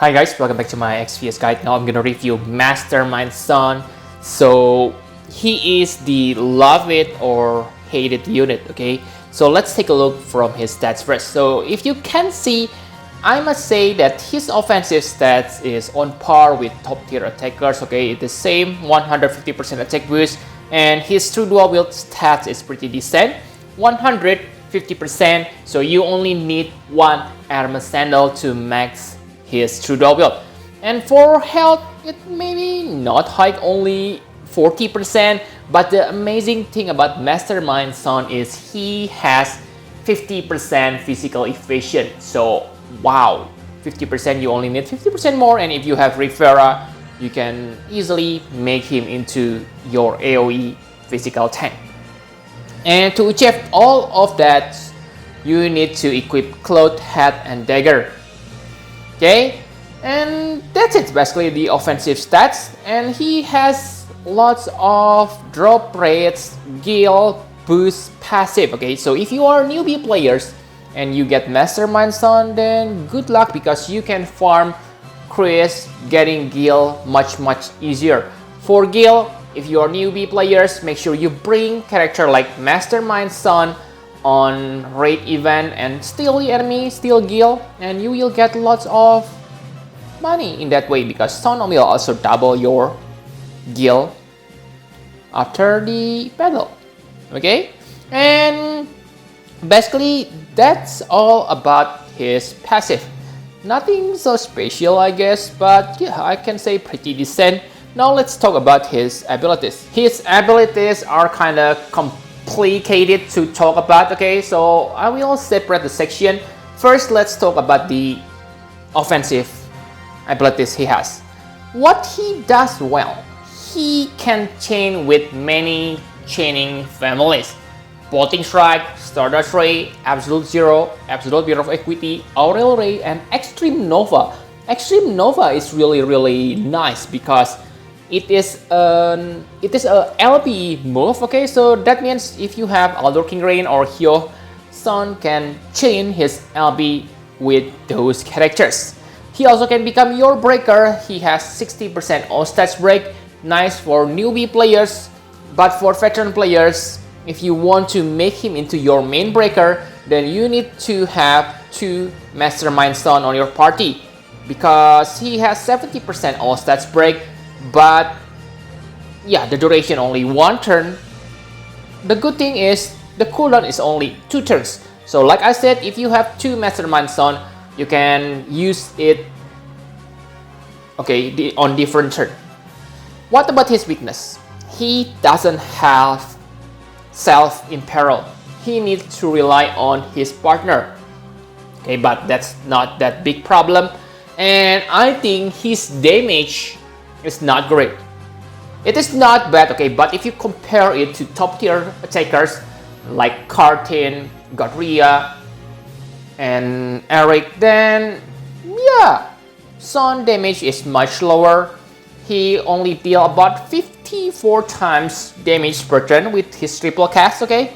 Hi guys, welcome back to my XPS guide. Now I'm gonna review Mastermind Xon. So he is the love it or hate it unit, okay? So let's take a look from his stats first. So if you can see, I must say that his offensive stats is on par with top tier attackers, okay? It's the same 150% attack boost, and his true dual wield stats is pretty decent, 150%. So you only need one armor sandal to max his true dual wield. And for health, it maybe not high, only 40%, but the amazing thing about Mastermind Xon is he has 50% physical evasion. So wow, 50%, you only need 50% more, and if you have Rivera, you can easily make him into your AoE physical tank. And to achieve all of that, you need to equip Cloth, Hat, and Dagger. Okay, and that's it, basically the offensive stats. And he has lots of drop rates, gil, boost, passive. Okay, so if you are newbie players and you get Mastermind Xon, then good luck, because you can farm Chris getting gil much easier. For gil, if you are newbie players, make sure you bring character like Mastermind Xon on raid event and steal the enemy, steal gil, and you will get lots of money in that way, because Xon will also double your gil after the battle. Okay, and basically that's all about his passive. Nothing so special, I guess, but yeah, I can say pretty decent. Now let's talk about his abilities. His abilities are kind of complicated to talk about, okay? So I will separate the section. First, let's talk about the offensive abilities he has. What he does well, he can chain with many chaining families. Bolting Strike, Stardust Ray, Absolute Zero, Absolute Beer of Equity, Aurel Ray, and Extreme Nova. Extreme Nova is really nice because it is a LPE move, okay? So that means if you have Aldur King Rain or Hyo, Xon can chain his LB with those characters. He also can become your breaker. He has 60% all stats break, nice for newbie players, but for veteran players, if you want to make him into your main breaker, then you need to have 2 Mastermind Xon on your party, because he has 70% all stats break, but yeah, the duration only 1 turn. The good thing is the cooldown is only 2 turns. So like I said, if you have 2 Mastermind Xon, you can use it on different turn. What about his weakness? He doesn't have self-imperil. He needs to rely on his partner. Okay, but that's not that big problem. And I think his damage is not great. It is not bad, okay, but if you compare it to top tier attackers like Kartin, Godria, and Eric, then yeah, Xon damage is much lower. He only deal about 54 times damage per turn with his triple cast, okay?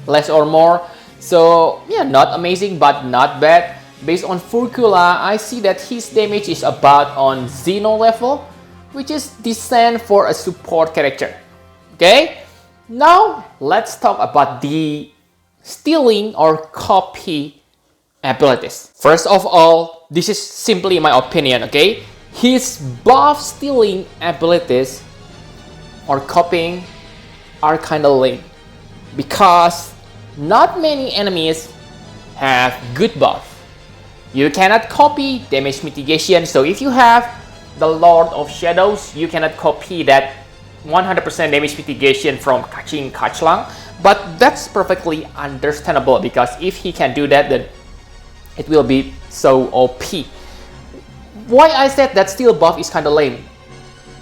Less or more. So yeah, not amazing, but not bad. Based on Furcula, I see that his damage is about on Xeno level, which is decent for a support character. Okay? Now let's talk about the stealing or copy abilities. First of all, this is simply my opinion, okay? His buff stealing abilities or copying are kinda lame, because not many enemies have good buff. You cannot copy damage mitigation, so if you have the Lord of Shadows, you cannot copy that 100% damage mitigation from Kaching Kachlang, but that's perfectly understandable, because if he can do that, then it will be so OP. Why I said that steal buff is kinda lame?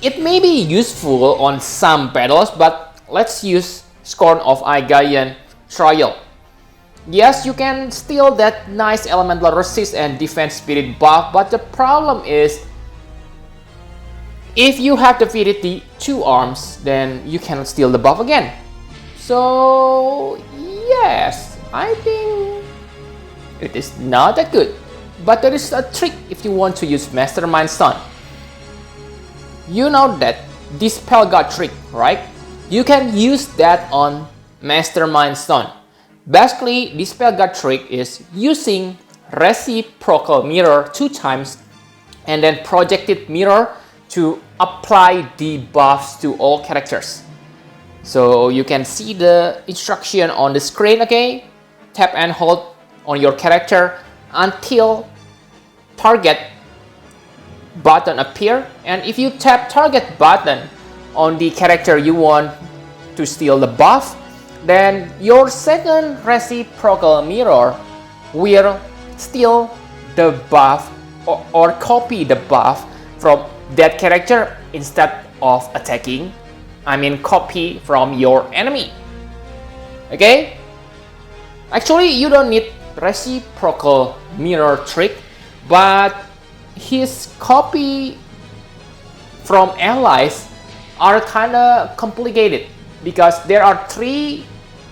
It may be useful on some battles, but let's use Scorn of Aigayan Trial. Yes, you can steal that nice elemental resist and defense spirit buff, but the problem is if you have defeated the 2 arms, then you cannot steal the buff again. So yes, I think it is not that good. But there is a trick if you want to use Mastermind Xon. You know that Dispel God trick, right? You can use that on Mastermind Xon. Basically, Dispel God trick is using reciprocal mirror 2 times and then projected mirror to apply debuffs to all characters. So you can see the instruction on the screen, okay? Tap and hold on your character until target button appear, and if you tap target button on the character you want to steal the buff, then your second reciprocal mirror will steal the buff or copy the buff from that character instead of attacking. I mean copy from your enemy. Okay? Actually, you don't need reciprocal mirror trick, but his copy from allies are kind of complicated because there are 3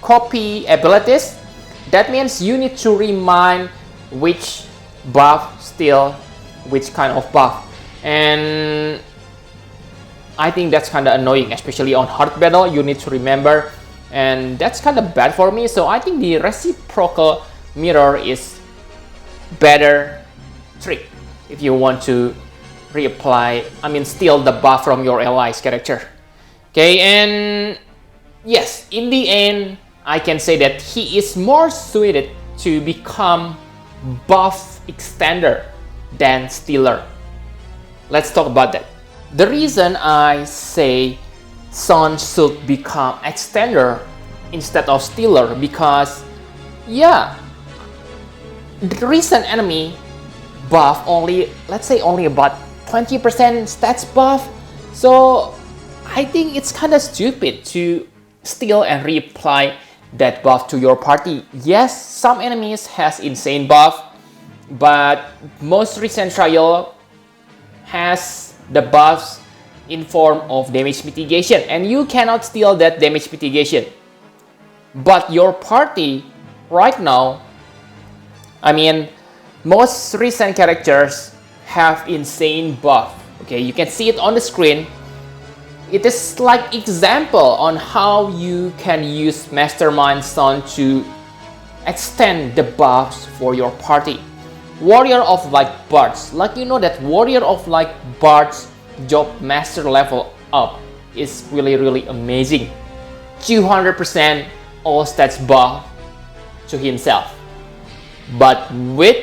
copy abilities. That means you need to remind which buff steal which kind of buff, and I think that's kind of annoying, especially on hard battle. You need to remember, and that's kind of bad for me. So I think the reciprocal mirror is better trick if you want to reapply, I mean steal the buff from your allies character. Okay, and yes, in the end I can say that he is more suited to become buff extender than stealer. Let's talk about that. The reason I say Xon should become extender instead of stealer, because yeah, the recent enemy buff only, let's say only about 20% stats buff, so I think it's kind of stupid to steal and reapply that buff to your party. Yes, some enemies has insane buff, but most recent trial has the buffs in form of damage mitigation, and you cannot steal that damage mitigation. But your party right now, I mean most recent characters have insane buff. Okay, you can see it on the screen. It is like example on how you can use Mastermind Xon to extend the buffs for your party. Warrior of Light Bards, like you know that Warrior of Light Bards job master level up is really amazing. 200% all stats buff to himself. But with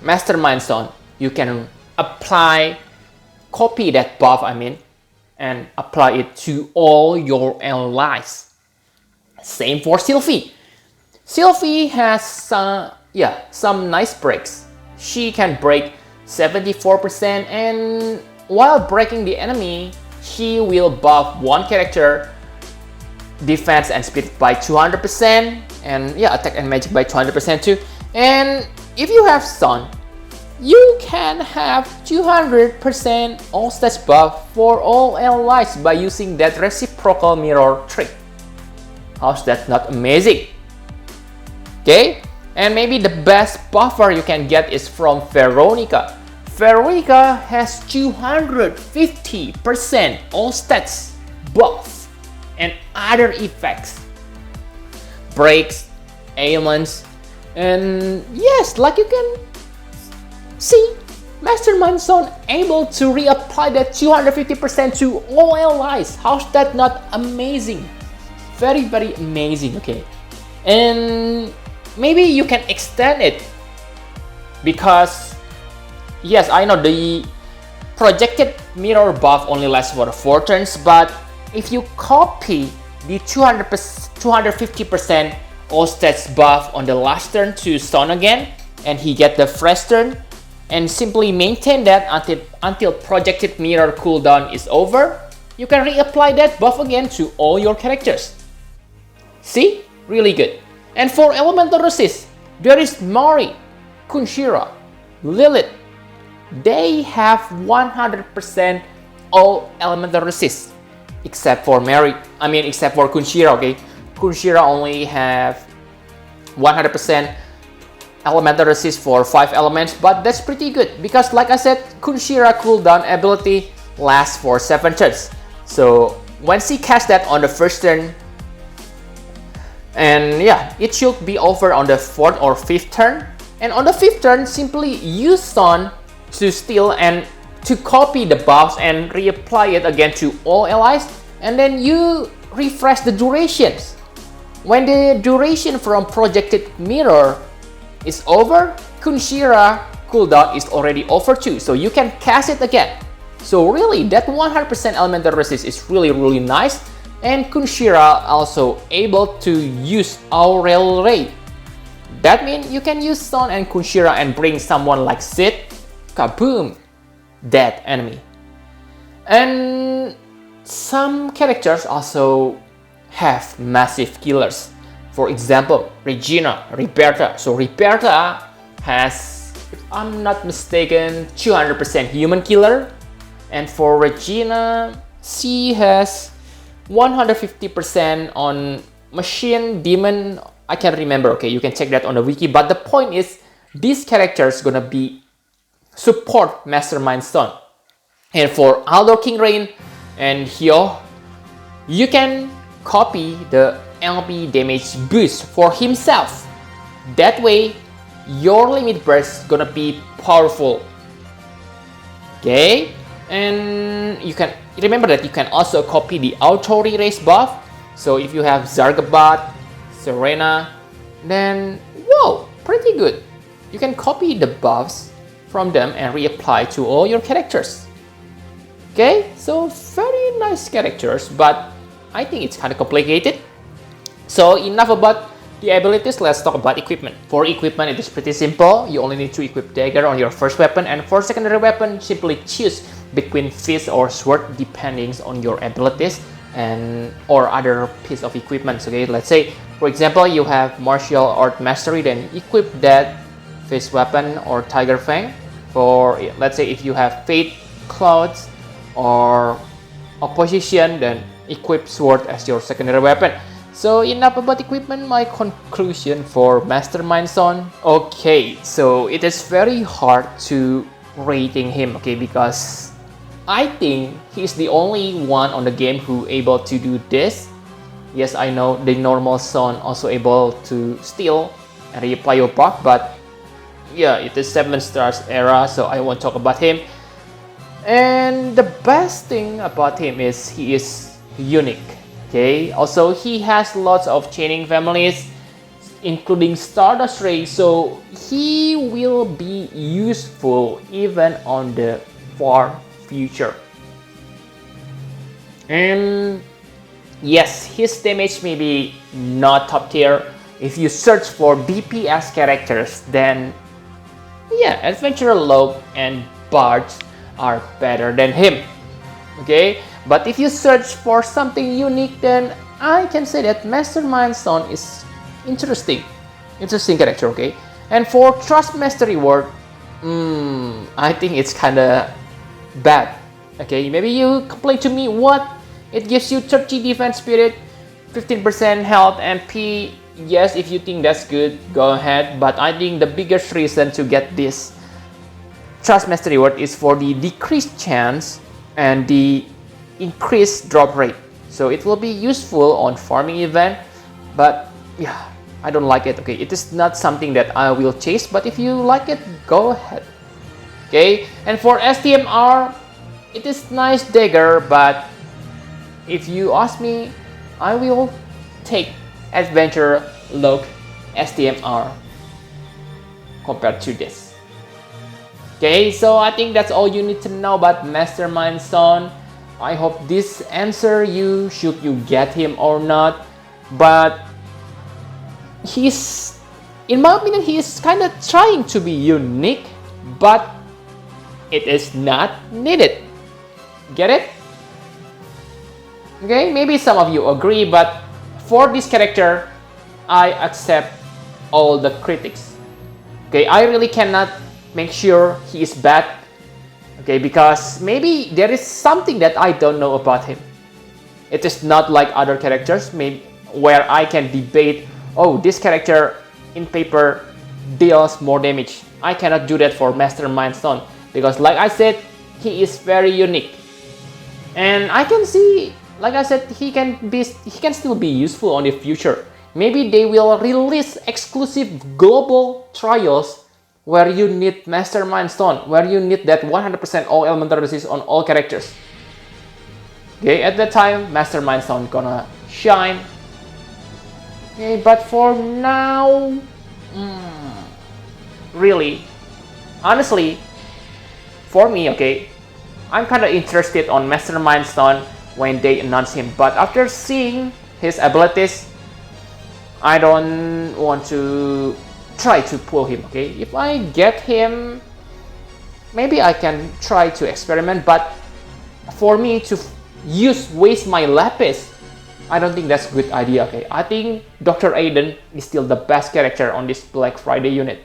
Mastermind Xon, you can copy that buff, and apply it to all your allies. Same for Sylvie. Sylvie has some nice breaks. She can break 74%, and while breaking the enemy, she will buff one character defense and speed by 200%, and attack and magic by 200% too. And if you have Xon, you can have 200% all stats buff for all allies by using that reciprocal mirror trick. How's that not amazing? Okay, and maybe the best buffer you can get is from Veronica. Veronica has 250% all stats buff and other effects, breaks, ailments, and yes, like you can see, Mastermind Xon able to reapply that 250% to all allies. How's that not amazing? Very amazing. Okay, and maybe you can extend it, because yes, I know the projected mirror buff only lasts for 4 turns, but if you copy the 250% all stats buff on the last turn to Xon again, and he get the fresh turn, and simply maintain that until projected mirror cooldown is over, you can reapply that buff again to all your characters. See? Really good. And for elemental resist, there is Mari, Kunshira, Lilith. They have 100% all elemental resist, except for except for Kunshira. Okay, Kunshira only have 100% elemental resist for 5 elements, but that's pretty good because like I said, Kunshira cooldown ability lasts for 7 turns. So when she casts that on the first turn, and yeah, it should be over on the 4th or 5th turn. And on the 5th turn, simply use Xon to steal and to copy the buffs and reapply it again to all allies, and then you refresh the durations. When the duration from projected mirror is over, Kunshira cooldown is already over too, so you can cast it again. So really, that 100% elemental resist is really nice. And Kunshira also able to use Aurel Ray. That means you can use Xon and Kunshira and bring someone like Sid, kaboom, dead enemy. And some characters also have massive killers. For example, Regina, Riberta. So Riberta has, if I'm not mistaken, 200% human killer. And for Regina, she has 150% on machine, demon, I can't remember, okay, you can check that on the wiki. But the point is, these characters gonna be support Mastermind Xon. And for Aldo King Rain and Hyo, you can copy the LP damage boost for himself. That way, your limit burst gonna be powerful. Okay, and you can remember that you can also copy the auto re-raise buff. So if you have Zargabat, Serena, then whoa, pretty good. You can copy the buffs from them and reapply to all your characters. Okay, so very nice characters, but I think it's kind of complicated. So enough about the abilities, let's talk about equipment. For equipment, it is pretty simple. You only need to equip dagger on your first weapon, and for secondary weapon, simply choose between fist or sword depending on your abilities and or other piece of equipment. Okay, let's say for example you have martial art mastery, then equip that fist weapon or tiger fang. For let's say if you have fate clouds or opposition, then equip sword as your secondary weapon. So enough about equipment. My conclusion for Mastermind Xon. Okay, so it is very hard to rating him, okay, because I think he's the only one on the game who able to do this. Yes, I know the normal Xon also able to steal and reapply your buff, but yeah, it is 7 stars era, so I won't talk about him. And the best thing about him is he is unique. Okay, also he has lots of chaining families, including Stardust Ray, so he will be useful even on the far future. And yes, his damage may be not top tier. If you search for DPS characters, then yeah, Adventurer Lope and Bards are better than him. Okay, but if you search for something unique, then I can say that Mastermind Xon is interesting character. Okay, and for Trust Mastery Word, I think it's kinda bad. Okay, maybe you complain to me, what? It gives you 30 defense spirit, 15% health, MP. Yes, if you think that's good, go ahead. But I think the biggest reason to get this Trust Mastery Word is for the decreased chance and the increased drop rate. So it will be useful on farming event, but yeah, I don't like it. Okay, it is not something that I will chase, but if you like it, go ahead. Okay, and for STMR, it is nice dagger, but if you ask me, I will take Adventure Log STMR compared to this. Okay, so I think that's all you need to know about Mastermind Xon. I hope this answer you should you get him or not, but he's, in my opinion, he is kind of trying to be unique, but it is not needed. Get it? Okay, maybe some of you agree, but for this character, I accept all the critics. Okay, I really cannot make sure he is bad. Okay, because maybe there is something that I don't know about him. It is not like other characters, maybe where I can debate, oh, this character in paper deals more damage. I cannot do that for Mastermind Xon because, like I said, he is very unique, and I can see, like I said, he can still be useful on the future. Maybe they will release exclusive global trials where you need Mastermind Xon, where you need that 100% all elemental resist on all characters. Okay, at that time, Mastermind Xon gonna shine. Okay, but for now, really, honestly, for me, okay, I'm kind of interested on Mastermind Xon when they announce him, but after seeing his abilities, I don't want to try to pull him. Okay, if I get him, maybe I can try to experiment, but for me to waste my lapis, I don't think that's a good idea. Okay, I think Dr. Aiden is still the best character on this Black Friday unit.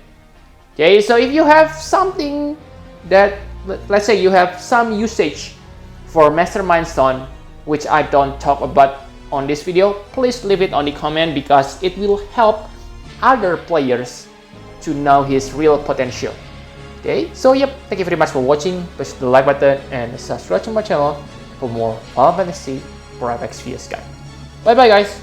Okay, so if you have something that, let's say you have some usage for Mastermind Xon, which I don't talk about on this video, please leave it on the comment because it will help other players to know his real potential. Okay, so yep, thank you very much for watching. Push the like button and subscribe to my channel for more Final Fantasy Private Sphere Sky. Bye bye guys.